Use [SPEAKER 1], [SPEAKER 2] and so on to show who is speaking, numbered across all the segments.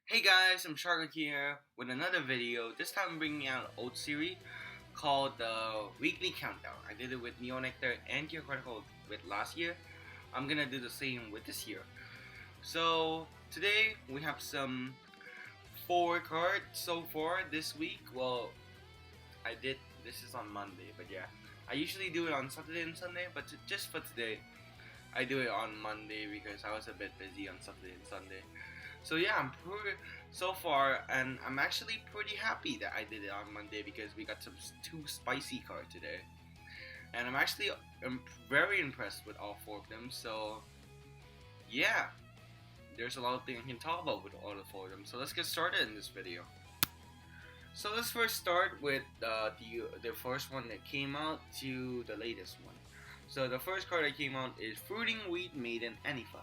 [SPEAKER 1] Hey guys, I'm Shark here with another video. This time I'm bringing out an old series called the Weekly Countdown. I did it with Neo Nectar and Gear Critical with last year. I'm gonna do the same with this year. So today we have some 4 cards so far this week. Well, this is on Monday, but yeah. I usually do it on Saturday and Sunday, but just for today, I do it on Monday because I was a bit busy on Saturday and Sunday. So yeah, I'm pretty so far, and I'm actually pretty happy that I did it on Monday because we got some two spicy cards today, and I'm very impressed with all 4 of them. So yeah, there's a lot of things I can talk about with all the 4 of them. So let's get started in this video. So let's first start with the first one that came out to the latest one. So the first card that came out is Fruiting Wheat Maiden Anifa.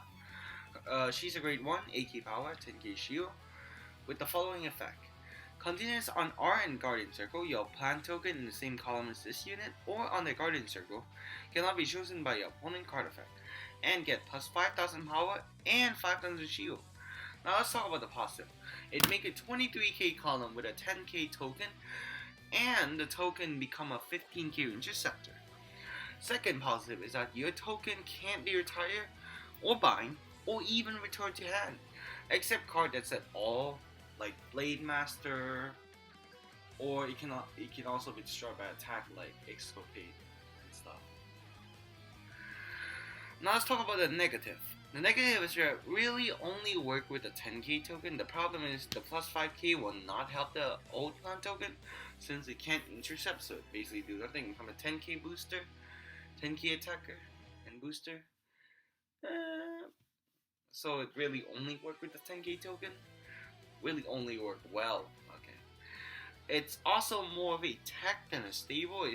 [SPEAKER 1] She's a grade 1, 8k power, 10k shield, with the following effect. Continuous on RN Guardian Circle, your plant token in the same column as this unit, or on the Guardian Circle, cannot be chosen by your opponent card effect, and get plus 5000 power and 5000 shield. Now let's talk about the positive. It makes a 23k column with a 10k token, and the token become a 15k interceptor. Second positive is that your token can't be retired or bind or even return to hand, except card that's at all, like Blade Master, or it can also be destroyed by attack like Exculpate and stuff. Now let's talk about the negative. The negative is that really only work with the 10k token. The problem is the plus 5k will not help the old plant token since it can't intercept, so it basically do nothing. Become a 10k booster, 10k attacker, and booster. So it really only work with the 10k token. Really only work well. Okay. It's also more of a tech than a stable.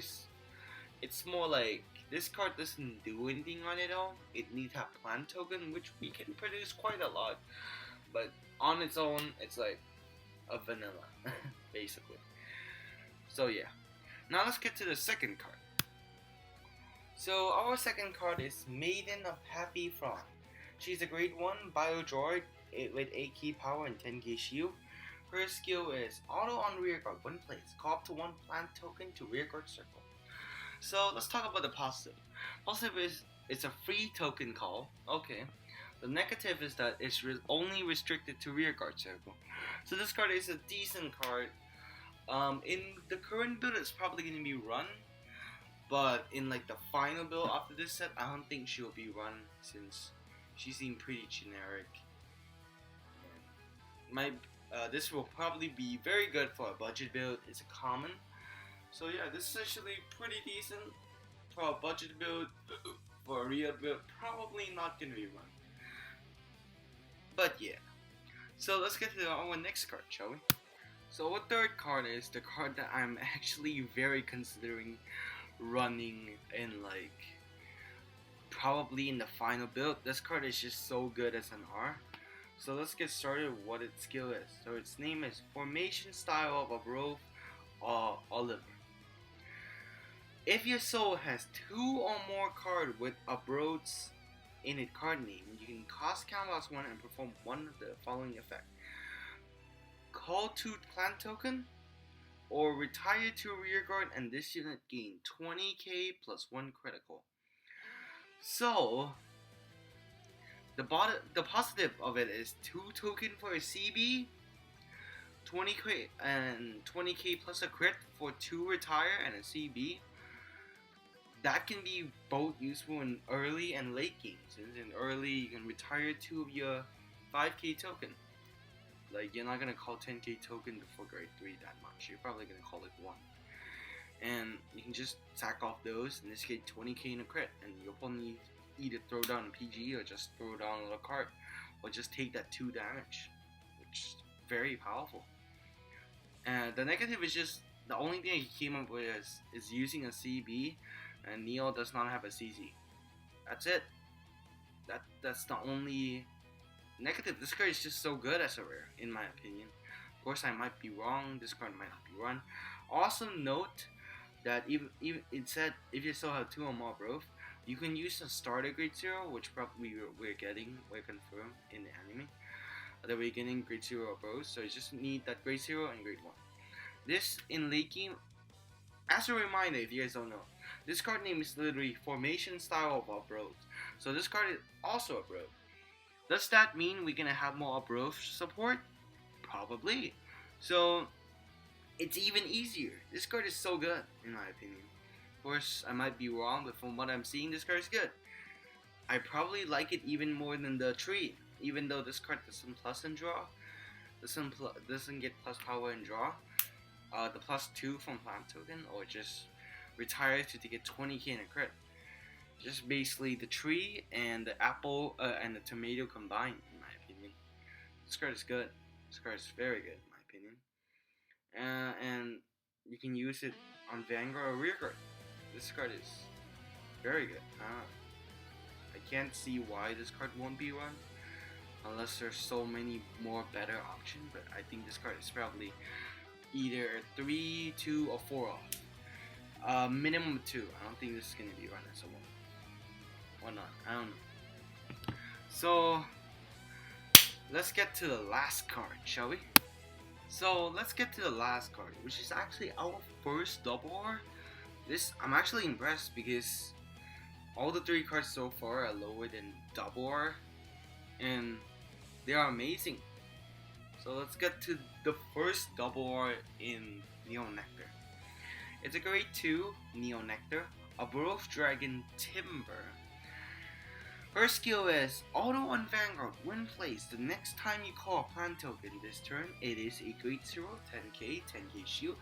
[SPEAKER 1] It's more like this card doesn't do anything on it all. It needs to have plant token, which we can produce quite a lot. But on its own, it's like a vanilla, basically. So yeah. Now let's get to the second card. So our second card is Maiden of Happy Fraud. She's a grade 1 Bio Droid with 8k power and 10k shield. Her skill is auto on rear guard when placed. Call up to 1 plant token to rear guard circle. So let's talk about the positive. Positive is it's a free token call. Okay. The negative is that it's only restricted to rear guard circle. So this card is a decent card. In the current build, it's probably going to be run. But in like the final build after this set, I don't think she'll be run since she seemed pretty generic. This will probably be very good for a budget build. It's a common. So yeah, this is actually pretty decent for a budget build. For a real build, probably not gonna be run. But yeah. So let's get to our next card, shall we? So our third card is the card that I'm actually very considering running in, like, probably in the final build. This card is just so good as an R. So let's get started with what its skill is. So its name is Formation Style of Abroad Oliver. If your soul has 2 or more cards with Abroads in its card name, you can cost counterblast 1 and perform one of the following effects. Call 2 plant token, or retire to rear guard, and this unit gain 20k plus 1 critical. So the positive of it is 2 token for a CB, 20k and 20k plus a crit for 2 retire and a CB. That can be both useful in early and late games. Since in early you can retire 2 of your 5k token. Like, you're not gonna call 10k token before grade 3 that much. You're probably gonna call it 1. And you can just sack off those and just get 20k in a crit, and your opponent either throw down a PG or just throw down a little card, or just take that 2 damage, which is very powerful. And the negative is just the only thing he came up with is using a CB, and Neo does not have a CZ. That's it. That's the only negative. This card is just so good as a rare, in my opinion. Of course, I might be wrong. This card might not be run. Also note that even it said if you still have 2 or more growth, you can use a starter grade 0, which probably we're confirmed in the anime. at the beginning, grade 0 Abros, so you just need that grade 0 and grade 1. This in late game, as a reminder, if you guys don't know, this card name is literally Formation Style of Abros. So this card is also Abros. Does that mean we're gonna have more Abros support? Probably. So it's even easier. This card is so good, in my opinion. Of course, I might be wrong, but from what I'm seeing, this card is good. I probably like it even more than the tree, even though this card doesn't plus and draw, doesn't get plus power and draw. The +2 from plant token, or just retire to get 20k in a crit. Just basically the tree and the apple and the tomato combined, in my opinion. This card is good. This card is very good, in my opinion. And you can use it on Vanguard or rear guard. This card is very good. I can't see why this card won't be run, unless there's so many more better options, but I think this card is probably either 3, 2, or 4 off. Minimum 2. I don't think this is going to be run as a 1. Why not? I don't know. So, let's get to the last card, shall we? So, let's get to the last card, which is actually our first double R. I'm actually impressed because all the 3 cards so far are lower than double R, and they are amazing. So let's get to the first double R in Neo Nectar. It's a grade 2 Neo Nectar, Above Dragon Timber. Her skill is Auto on Vanguard. When placed, the next time you call a plant token this turn, it is a grade 0, 10k, 10k shield,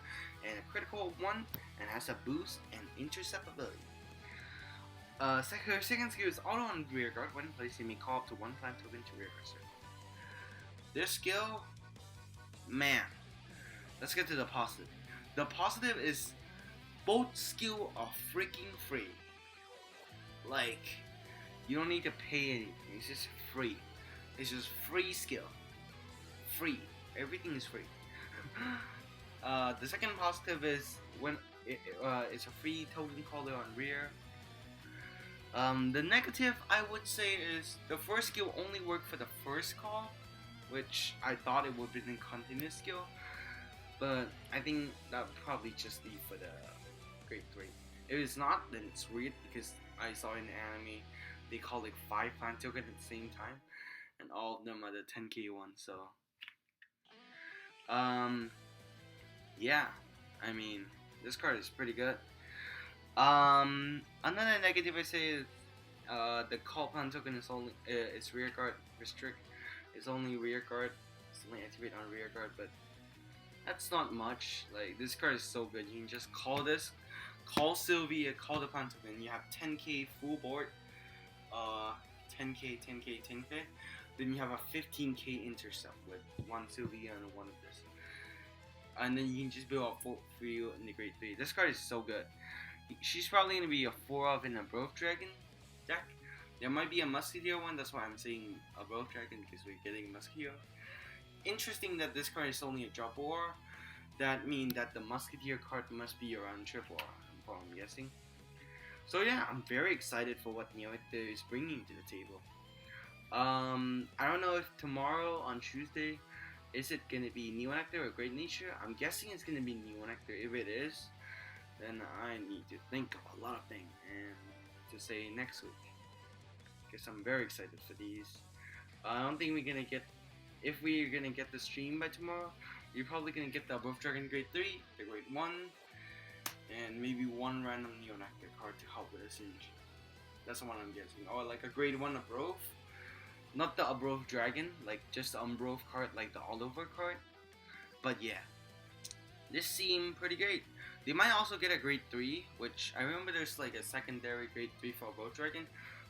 [SPEAKER 1] and a critical 1, and has a boost and intercept ability. Her second skill is Auto on Rear Guard. When placed, you may call up to 1 plant token to rear guard circle. This skill, man, let's get to the positive. The positive is both skill are freaking free. Like, you don't need to pay anything. It's just free. It's just free skill. Free. Everything is free. The second positive is when it's a free token caller on rear. The negative, I would say, is the first skill only worked for the first call, which I thought it would be a continuous skill, but I think that would probably just be for the grade 3. If it's not, then it's weird, because I saw in the anime they call like 5 plant tokens at the same time, and all of them are the 10k ones. So yeah, I mean, this card is pretty good. Another negative I say is the call plant token is only it's rear guard restrict. It's only rear guard. It's only activate on rear guard, but that's not much. Like, this card is so good. You can just call this, call Sylvia, call the plant token. You have 10k full board, 10k, 10k, 10k. Then you have a 15k intercept with 1 Sylvia and 1 of this. And then you can just build up for you in the grade 3. This card is so good. She's probably going to be a 4 of in a Above Dragon deck. There might be a Musketeer one, that's why I'm saying Above Dragon, because we're getting Musketeer. Interesting that this card is only a double R. That means that the Musketeer card must be around triple R, I'm guessing. So yeah, I'm very excited for what Neo Nectar is bringing to the table. I don't know if tomorrow on Tuesday, is it going to be Neo Nectar or Great Nature? I'm guessing it's going to be Neo Nectar. If it is, then I need to think of a lot of things and to say next week, because I'm very excited for these. I don't think we're gonna get, if we're gonna get the stream by tomorrow, you're probably gonna get the Above Dragon grade 3, the grade 1, and maybe 1 random Neo Nectar card to help with the siege. That's the one I'm guessing. Or like a grade 1 Above, not the Above Dragon, like just the Above card, like the all over card. But yeah, this seemed pretty great. They might also get a grade 3, which I remember there's like a secondary grade 3 for Above Dragon,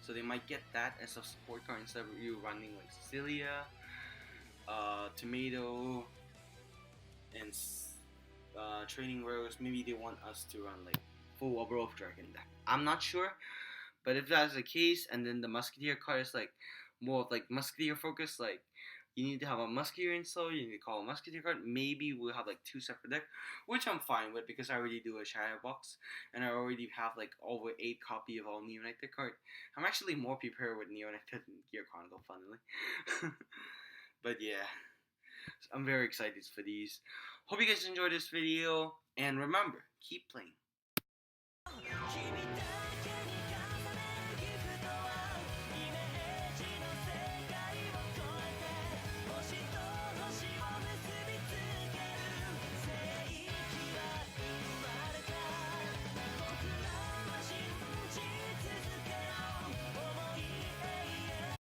[SPEAKER 1] so they might get that as a support card instead of you running like Cecilia, Tomato, and Training Rose. Maybe they want us to run like full Above Dragon deck. I'm not sure, but if that's the case, and then the Musketeer card is like more of like Musketeer focus, like you need to have a Musketeer install, you need to call a Musketeer card, maybe we'll have like 2 separate decks, which I'm fine with because I already do a Shadow Box, and I already have like over 8 copy of all Neo Nectar card. I'm actually more prepared with Neo Nectar than Gear Chronicle, funnily. But yeah, I'm very excited for these. Hope you guys enjoyed this video, and remember, keep playing.